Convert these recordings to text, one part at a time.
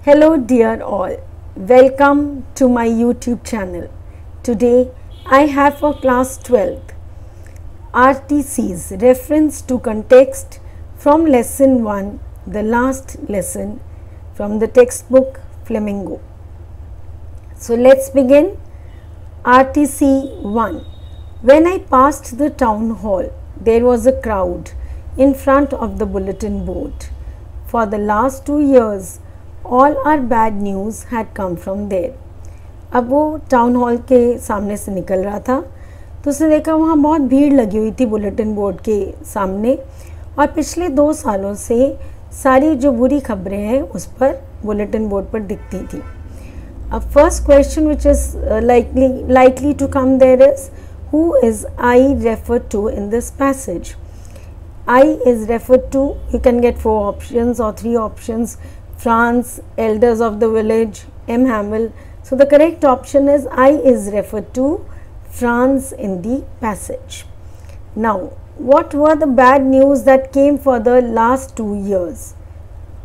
Hello dear all, welcome to my YouTube channel. Today I have for class 12th RTC's reference to context from lesson 1, the last lesson from the textbook Flamingo. So let's begin. RTC 1. When I passed the town hall, there was a crowd in front of the bulletin board. For the last 2 years, all our bad news had come from there. अब वो town hall के सामने से निकल रहा था तो उसने देखा वहाँ बहुत भीड़ लगी हुई थी बुलेटिन बोर्ड के सामने और पिछले 2 सालों से सारी जो बुरी खबरें हैं उस पर बुलेटिन बोर्ड पर दिखती थी. अब first question which is likely to come there is, who is I referred to in this passage? I is referred to, you can get 4 options or 3 options. France, elders of the village, M. Hamel. So the correct option is I is referred to France in the passage. Now, what were the bad news that came for the last 2 years?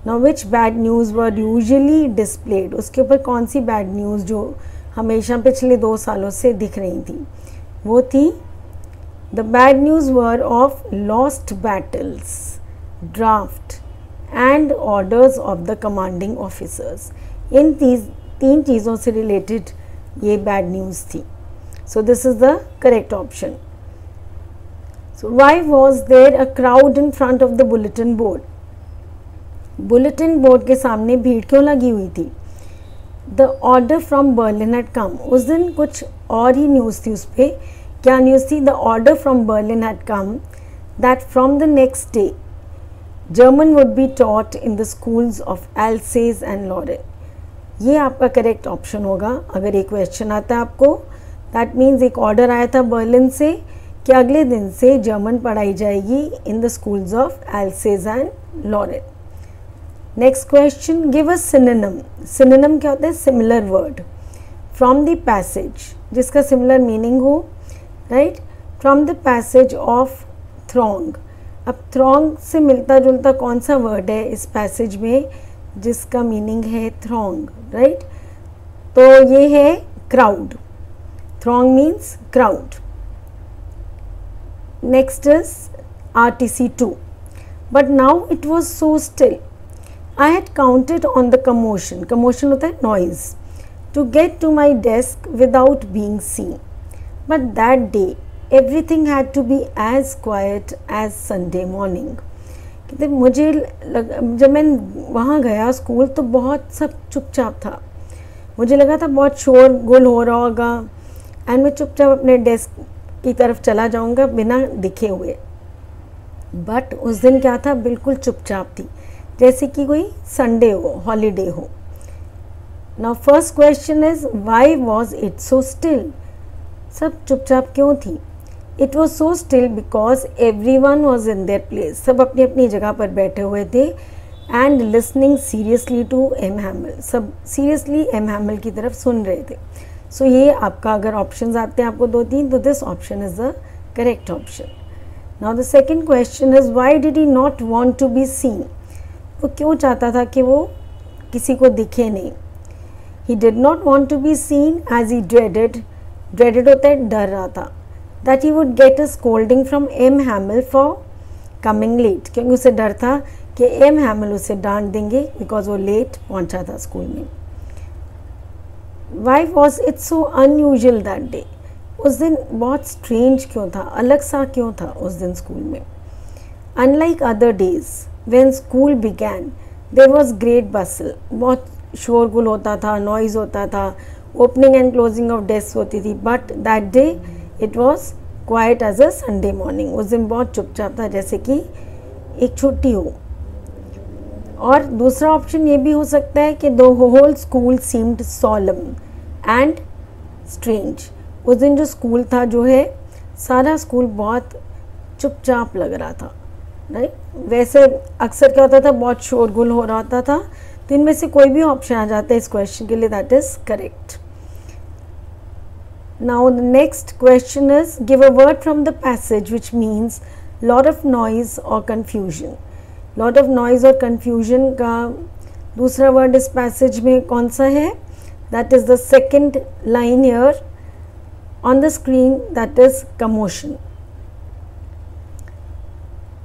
Now, which bad news were usually displayed? उसके ऊपर कौन सी bad news जो हमेशा पिछले 2 सालों से दिख रही थी? वो थी the bad news were of lost battles, draft and orders of the commanding officers. इन 3 चीज़ों से related ये bad news थी. So this is the correct option. So why was there a crowd in front of the bulletin board? Bulletin board के सामने भीड़ क्यों लगी हुई थी? The order from Berlin had come. उस दिन कुछ और ही न्यूज़ थी उस पर. क्या न्यूज़ थी? The order from Berlin had come that from the next day German would be taught in the schools of Alsace and Lorraine. ये आपका करेक्ट ऑप्शन होगा अगर एक क्वेश्चन आता है आपको. दैट मीन्स एक ऑर्डर आया था बर्लिन से कि अगले दिन से जर्मन पढ़ाई जाएगी in the schools of Alsace and Lorraine. Next question, give a synonym. Synonym क्या होता है? Similar word. From the passage, जिसका सिमिलर मीनिंग हो, right. From the passage of throng. अब थ्रॉन्ग से मिलता जुलता कौन सा वर्ड है इस पैसेज में जिसका मीनिंग है थ्रॉन्ग, राइट. तो ये है crowd. Throng means crowd. Next is RTC 2. But now it was so still. I had counted on the commotion. Commotion होता है noise. To get to my desk without being seen. But that day everything had to be as quiet as Sunday morning. कहते मुझे जब मैं वहाँ गया school तो बहुत सब चुपचाप था. मुझे लगा था बहुत शोर गुल हो रहा होगा एंड मैं चुपचाप अपने डेस्क की तरफ चला जाऊँगा बिना दिखे हुए. बट उस दिन क्या था? बिल्कुल चुपचाप थी, जैसे कि कोई संडे हो, हॉलीडे हो. Now first question is why was it so still? सब चुपचाप क्यों थी? It was so still because every one was in their place. सब अपनी अपनी जगह पर बैठे हुए थे and listening seriously to M Hamel. सब सीरियसली एम हैमल की तरफ सुन रहे थे. सो ये आपका अगर ऑप्शंस आते हैं आपको 2-3 तो this option is the correct option. Now the second question is why did he not want to be seen? वो क्यों चाहता था कि वो किसी को दिखे नहीं? He did not want to be seen as he dreaded. Dreaded होता है डर रहा था. that he would get a scolding from M. Hamel for coming late. क्योंकि उसे डर था कि M. Hamel उसे डांट देंगे बिकॉज वो लेट पहुंचा था स्कूल में. Why was it so unusual that day? उस दिन बहुत स्ट्रेंज क्यों था? अलग सा क्यों था उस दिन स्कूल में? Unlike other days when school began, there was great bustle. बहुत शोरगुल होता था, नॉइज होता था, opening and closing of desk होती थी. But that day it was quiet as a Sunday morning. उस दिन बहुत चुपचाप था, जैसे कि एक छुट्टी हो. और दूसरा ऑप्शन ये भी हो सकता है कि the whole school seemed solemn and strange. उस दिन जो स्कूल था जो है सारा स्कूल बहुत चुपचाप लग रहा था, राइट. वैसे अक्सर क्या होता था? बहुत शोरगुल हो रहा होता था. तो इनमें से कोई भी ऑप्शन आ जाता है इस क्वेश्चन के लिए. That is correct. Now the next question is, give a word from the passage which means lot of noise or confusion. lot of noise or confusion का दूसरा वर्ड इस पैसेज में कौन सा है? That is the second line here on the screen, that is commotion.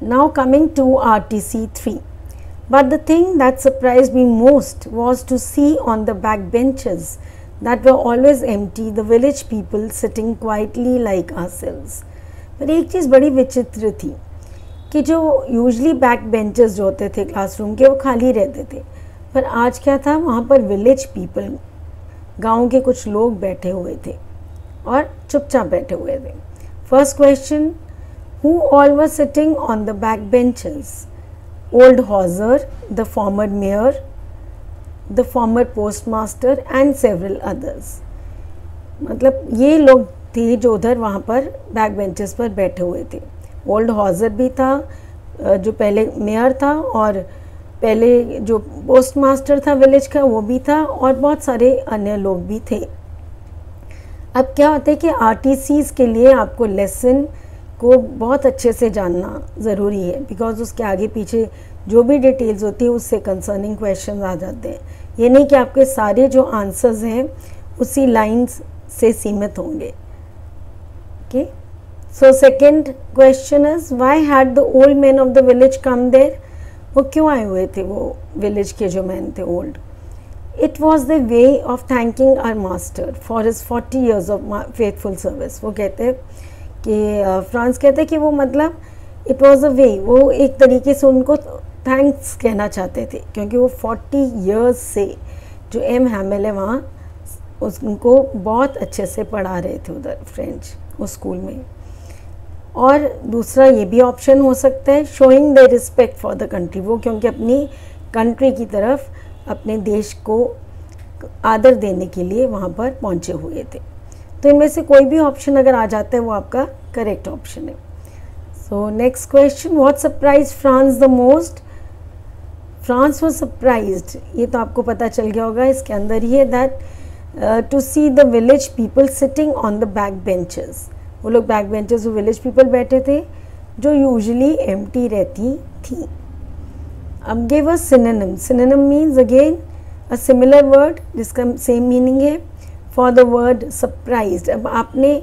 Now coming to RTC 3. But the thing that surprised me most was to see on the back benches that were always empty the village people sitting quietly like ourselves. पर एक चीज़ बड़ी विचित्र थी कि जो usually back benches जो होते थे क्लासरूम के वो खाली रहते थे, पर आज क्या था, वहाँ पर विलेज पीपल, गाँव के कुछ लोग बैठे हुए थे और चुपचाप बैठे हुए थे. First question, who all were sitting on the back benches? Old Hauser, the former mayor, the former postmaster and several others. मतलब ये लोग थे जो उधर वहाँ पर बैक बेंचेस पर बैठे हुए थे. ओल्ड हॉजर भी था जो पहले मेयर था, और पहले जो पोस्टमास्टर था विलेज का वो भी था, और बहुत सारे अन्य लोग भी थे. अब क्या होता है कि आरटीसीज़ के लिए आपको लेसन को बहुत अच्छे से जानना ज़रूरी है, बिकॉज उसके आगे पीछे जो भी डिटेल्स होती है उससे कंसर्निंग क्वेश्चन आ जाते हैं. ये नहीं कि आपके सारे जो आंसर्स हैं उसी लाइन्स से सीमित होंगे. Okay, so second question is why had the old man of the village come there? वो क्यों आए हुए थे वो विलेज के जो मैन थे old? It was the way of thanking our master for his 40 years of faithful service. वो कहते हैं कि फ्रांस कहते हैं कि वो मतलब it was a way, वो एक तरीके से उनको थैंक्स कहना चाहते थे, क्योंकि वो 40 years से जो एम हैमिल है वहाँ उनको बहुत अच्छे से पढ़ा रहे थे उधर फ्रेंच उस स्कूल में. और दूसरा ये भी ऑप्शन हो सकता है, showing the respect for the country. वो क्योंकि अपनी कंट्री की तरफ, अपने देश को आदर देने के लिए वहाँ पर पहुँचे हुए थे. तो इनमें से कोई भी ऑप्शन अगर आ जाता है वो आपका करेक्ट ऑप्शन है. So next question, what surprise France the most? France was surprised, ये तो आपको पता चल गया होगा, इसके अंदर ही है that to see the village people sitting on the back benches. वो लोग बैक बेंचेस वो विलेज पीपल बैठे थे जो यूजुअली एम्प्टी रहती थी. अब give a synonym. Synonym means again a similar word जिसका सेम मीनिंग है फॉर द वर्ड सरप्राइज्ड. अब आपने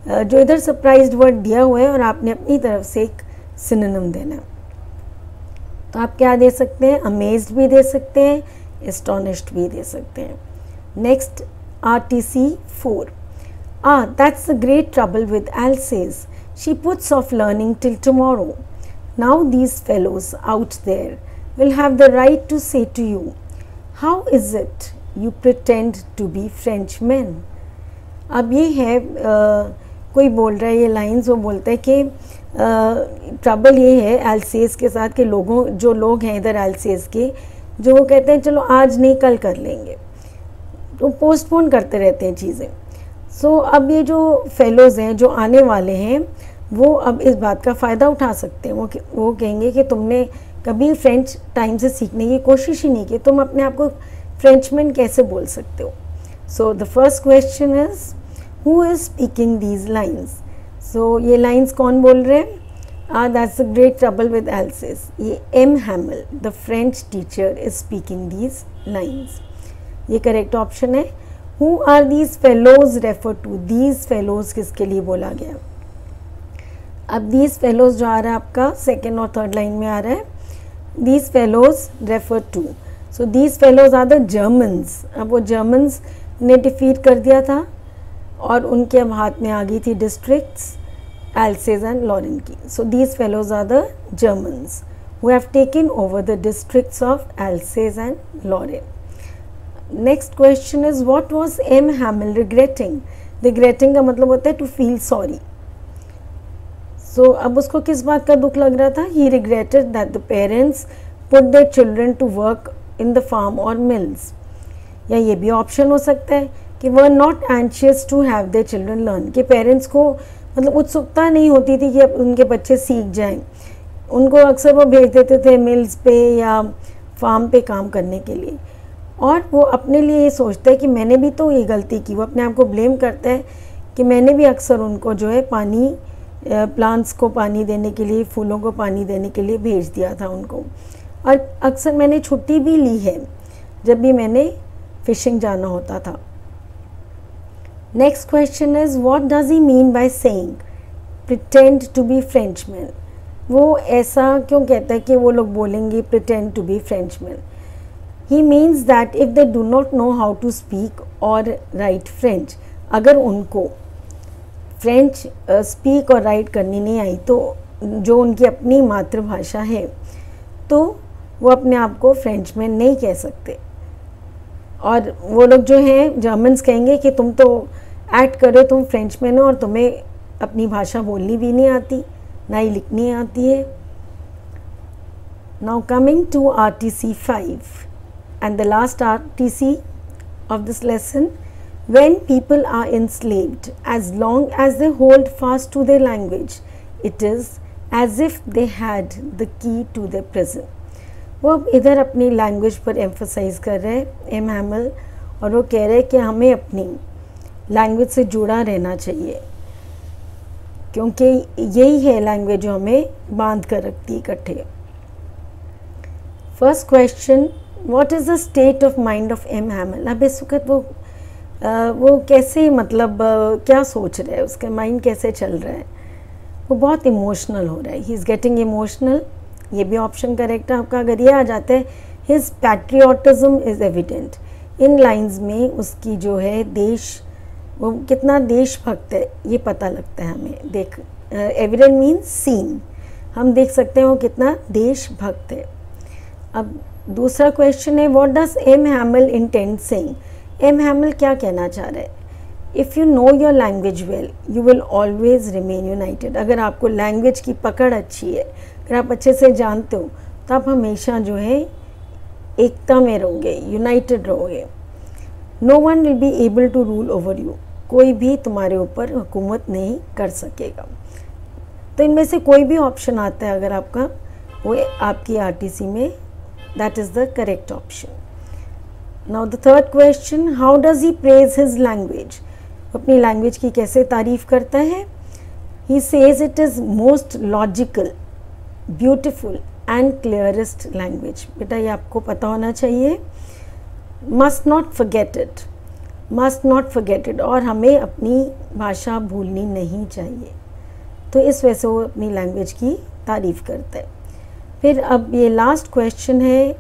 जो इधर सरप्राइज्ड वर्ड दिया हुआ है और आपने अपनी तरफ से एक सिनोनिम देना है. तो आप क्या दे सकते हैं? अमेज्ड भी दे सकते हैं, एस्टोनिश्ड भी दे सकते हैं. Next RTC 4. That's the great trouble with Alsace. She puts off learning till tomorrow. Now these fellows out there will have the right to say to you, how is it you pretend to be Frenchmen? अब ये है कोई बोल रहा है ये lines, वो बोलता है कि ट्रबल ये है एल्सेस के साथ के लोगों, जो लोग हैं इधर एल्सेस के, जो वो कहते हैं चलो आज नहीं कल कर लेंगे, तो पोस्टपोन करते रहते हैं चीज़ें. सो अब ये जो फेलोज़ हैं जो आने वाले हैं वो अब इस बात का फ़ायदा उठा सकते हैं. वो कहेंगे कि तुमने कभी फ्रेंच टाइम से सीखने की कोशिश ही नहीं की, तुम अपने आप को फ्रेंचमैन कैसे बोल सकते हो? So the first question is who is speaking these lines? So ये लाइन्स कौन बोल रहे हैं? That's the great trouble with Alsace. ये M Hamel the French teacher is speaking these lines. ये करेक्ट ऑप्शन है. Who are these fellows refer to? These fellows किसके लिए बोला गया? अब दीज फेलोज जो आ रहा है आपका सेकेंड और थर्ड लाइन में आ रहा है, these fellows refer to. So these fellows are the Germans. अब वो जर्मन्स ने डिफीट कर दिया था और उनके अब हाथ में आ गई थी डिस्ट्रिक्ट्स एल्सेस एंड लॉरेन की. So these fellows are the Germans who have taken over the districts of Alsace and Lorraine. Next question is what was M Hamel regretting? Regretting का मतलब होता है टू फील सॉरी. सो अब उसको किस बात का दुख लग रहा था? He regretted that the parents put their children to work in the farm और मिल्स. या ये भी ऑप्शन हो सकता है कि were not anxious to have their children learn, कि पेरेंट्स को मतलब उत्सुकता नहीं होती थी कि अब उनके बच्चे सीख जाएं. उनको अक्सर वो भेज देते थे मिल्स पे या फार्म पे काम करने के लिए, और वो अपने लिए ये सोचता है कि मैंने भी तो ये गलती की. वो अपने आप को ब्लेम करता है कि मैंने भी अक्सर उनको जो है पानी, प्लांट्स को पानी देने के लिए, फूलों को पानी देने के लिए भेज दिया था उनको, और अक्सर मैंने छुट्टी भी ली है जब भी मैंने फिशिंग जाना होता था। Next question is what does he mean by saying pretend to be Frenchman. वो ऐसा क्यों कहता है कि वो लोग बोलेंगे pretend to be Frenchman. He means that if they do not know how to speak और राइट फ्रेंच, अगर उनको फ्रेंच स्पीक और राइट करनी नहीं आई तो जो उनकी अपनी मातृभाषा है तो वो अपने आप को फ्रेंचमैन नहीं कह सकते। और वो लोग जो हैं जर्मन्स कहेंगे कि तुम तो एक्ट करो तुम फ्रेंचमैन हो और तुम्हें अपनी भाषा बोलनी भी नहीं आती, ना ही लिखनी आती है। Now coming to RTC 5 and the last RTC of this lesson, when people are enslaved, as long as they hold fast to their language, it is as if they had the key to their prison. वो अब इधर अपनी language पर emphasise कर रहे हैं M हैमल, और वो कह रहे हैं कि हमें अपनी लैंग्वेज से जुड़ा रहना चाहिए क्योंकि यही है लैंग्वेज जो हमें बांध कर रखती है इकट्ठे। First question, what is the state of mind of M Hamel. अब इस वक्त वो कैसे मतलब क्या सोच रहा है, उसका माइंड कैसे चल रहा है। वो बहुत इमोशनल हो रहा है, ही इज़ गेटिंग इमोशनल। ये भी ऑप्शन करेक्ट है आपका। अगर ये आ जाता है his patriotism is evident, in lines में उसकी जो है देश, वो कितना देशभक्त है ये पता लगता है हमें। देख एविडेंट मीन्स सीन, हम देख सकते हैं वो कितना देशभक्त है। अब दूसरा क्वेश्चन है what does M Hamel intend saying. M Hamel क्या कहना चाह रहा है। If you know your language well you will always remain united. अगर आपको लैंग्वेज की पकड़ अच्छी है, अगर आप अच्छे से जानते हो तो आप हमेशा जो है एकता में रहोगे, यूनाइटेड रहोगे। No one will be able to rule over you, कोई भी तुम्हारे ऊपर हुकूमत नहीं कर सकेगा। तो इनमें से कोई भी ऑप्शन आता है अगर आपका, वो आपकी RTC में, that is the correct option. Now the third question, how does he praise his language. अपनी लैंग्वेज की कैसे तारीफ़ करता है। He says it is most logical, beautiful and clearest language. बेटा ये आपको पता होना चाहिए। Must not forget it, must not forget it, और हमें अपनी भाषा भूलनी नहीं चाहिए। तो इस वजह से वो अपनी लैंग्वेज की तारीफ़ करता है। फिर अब ये लास्ट क्वेश्चन है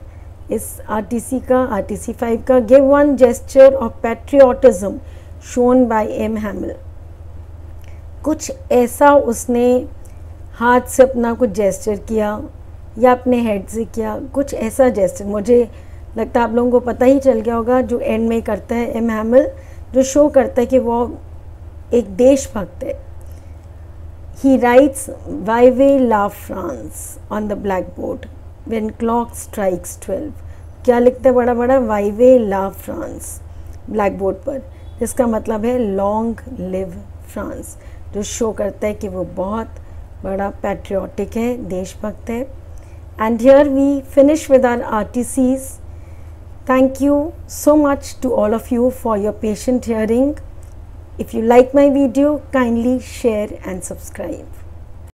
इस RTC का, RTC 5 का, give one gesture of patriotism shown by M Hamel. कुछ ऐसा उसने हाथ से अपना कुछ जेस्चर किया या अपने हेड से किया, कुछ ऐसा जेस्चर, मुझे लगता है आप लोगों को पता ही चल गया होगा, जो एंड में करता है एम हैमल, जो शो करता है कि वो एक देशभक्त है। He writes vive la France on the blackboard when clock strikes 12। क्या लिखता है बड़ा बड़ा, vive la France blackboard पर, जिसका मतलब है लॉन्ग लिव फ्रांस, जो शो करता है कि वो बहुत बड़ा पैट्रियोटिक है, देशभक्त है। And here we finish with our RTCs. Thank you so much to all of you for your patient hearing. If you like my video, kindly share and subscribe.